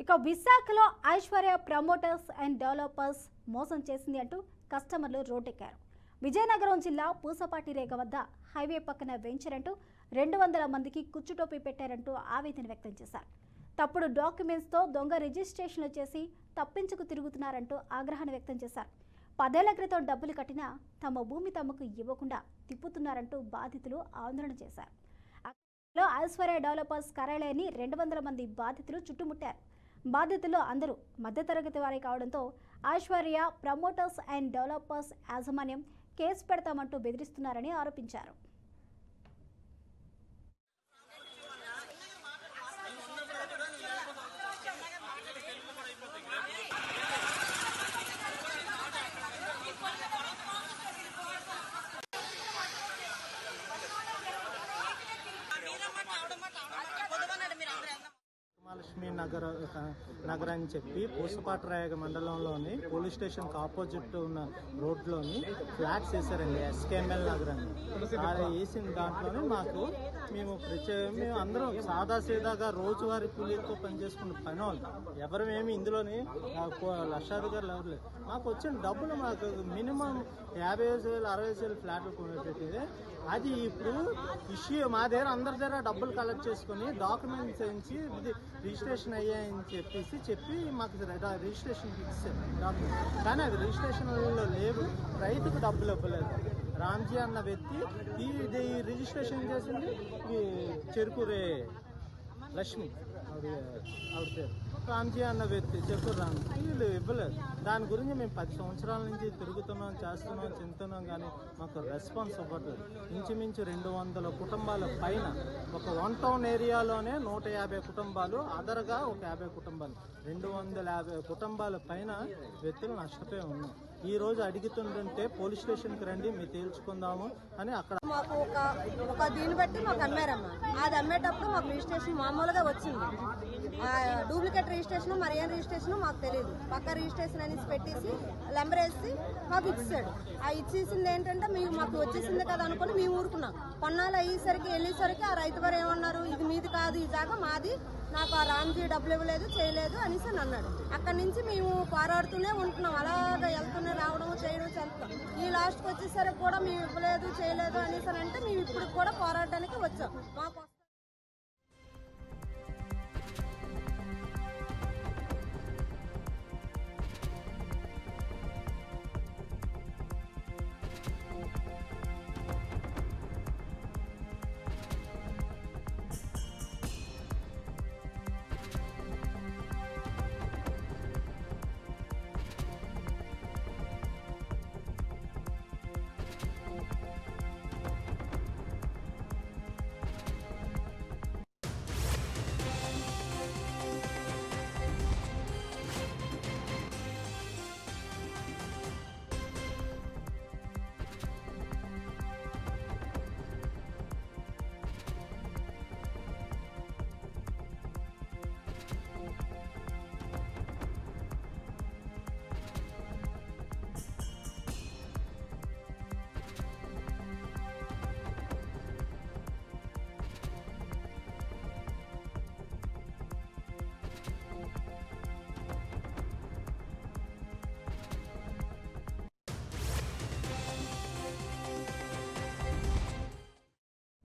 ఇక విశాఖలో Aishwarya promoters and developers మోసం చేసింది అంటూ కస్టమర్లు రోడ్డెక్కారు. విజయనగరం జిల్లా పూసపాటి రేగ వద్ద హైవే పక్కన వెంచర్ అంటూ 200 మందికి కుచ్చుటోపీ పెట్టారంటూ ఆవేదన వ్యక్తం చేశారు. తప్పుడు డాక్యుమెంట్స్తో దొంగ రిజిస్ట్రేషన్లు చేసి తప్పించుకు తిరుగుతున్నారంటూ ఆగ్రహాన్ని వ్యక్తం చేశారు. 10 ఏళ్ల క్రితం డబ్బులు కట్టినా తమ భూమి తమకు ఇవ్వకుండా తిప్పుతున్నారంటూ బాధితులు ఆందోళన చేశారు. ఐశ్వర్య డెవలపర్స్ కార్యాలయాన్ని 200 మంది బాధితులు చుట్టుముట్టారు. బాధితులు అందరూ మధ్యతరగతి వారి కావడంతో ఐశ్వర్య ప్రమోటర్స్ అండ్ డెవలపర్స్ యాజమాన్యం కేసు పెడతామంటూ బెదిరిస్తున్నారని ఆరోపించారు. మహాలక్ష్మి నగర్ అని చెప్పి పూసపాటి రేగ మండలంలోని పోలీస్ స్టేషన్కి ఆపోజిట్ ఉన్న రోడ్లోని ఫ్లాట్స్ వేసారండి. ఎస్కేఎంఎల్ నగర్ అని అది వేసిన దాంట్లోనే మేము అందరం సాదాసీదాగా రోజువారీ కూలీలతో పనిచేసుకున్న పని వాళ్ళు ఎవరమేమి ఇందులోని లక్షాధికారులు ఎవరు లేదు. మాకు వచ్చిన డబ్బులు మాకు మినిమం 50,000 60,000 ఫ్లాట్లు కొనేటట్టింది. అది ఇప్పుడు ఇష్యూ మా దగ్గర అందరి దగ్గర డబ్బులు కలెక్ట్ చేసుకుని డాక్యుమెంట్స్ వేయించి రిజిస్ట్రేషన్ అయ్యాయని చెప్పి మాకు రిజిస్ట్రేషన్ ఇచ్చారు డాక్యుమెంట్. కానీ అది రిజిస్ట్రేషన్లో లేవు, రైతుకు డబ్బులు ఇవ్వలేదు. రామ్జీ అన్న వ్యక్తి ఇది రిజిస్ట్రేషన్ చేసింది చెరుకురే లక్ష్మి ఆవిడ పేరు. రామ్జీ అన్న వ్యక్తి చెరుకూరు రామ్ వీళ్ళు ఇవ్వలేదు. దాని గురించి మేము 10 సంవత్సరాల నుంచి తిరుగుతున్నాం, చేస్తున్నాం, చెందుతున్నాం, కానీ మాకు రెస్పాన్స్ ఇవ్వట్లేదు. ఇంచుమించు 200 కుటుంబాల పైన ఒక 1 టౌన్ ఏరియాలోనే 150 కుటుంబాలు, అదర్గా ఒక 50 కుటుంబాలు, 250 కుటుంబాల పైన వ్యక్తులు నష్టపోయి ఉన్నాం. ఈ రోజు అడుగుతుంటే పోలీస్ స్టేషన్కి రండి, మేము తేల్చుకుందాము అని అక్కడ మాకు ఒక దీన్ని బట్టి మాకు అమ్మారమ్మా. అది అమ్మేటప్పుడు మాకు రిజిస్ట్రేషన్ మామూలుగా వచ్చింది. డూప్లికేట్ రిజిస్ట్రేషన్ మరి ఏం రిజిస్ట్రేషన్ మాకు తెలియదు. పక్క రిజిస్ట్రేషన్ అనేసి పెట్టేసి నెంబర్ వేసి మాకు ఇచ్చాడు. ఆ ఇచ్చేసింది ఏంటంటే మాకు వచ్చేసింది కదా అనుకుని మేము ఊరుకున్నాం. కొన్నాళ్ళు వెళ్ళేసరికి ఆ రైతు వారు ఏమన్నారు, ఇది మీది కాదు, ఈ జాగా మాది, నాకు ఆ రామ్జీ డబ్బులు ఇవ్వలేదు, చేయలేదు అనేసి అని అన్నాడు. అక్కడి నుంచి మేము పోరాడుతూనే ఉంటున్నాం. అలాగా వెళ్తూనే రావడం చేయడం చేస్తాం. ఈ లాస్ట్కి వచ్చేసరికి కూడా మేము ఇవ్వలేదు, చేయలేదు అనేసి అంటే మేము ఇప్పుడు కూడా పోరాడడానికి వచ్చాం.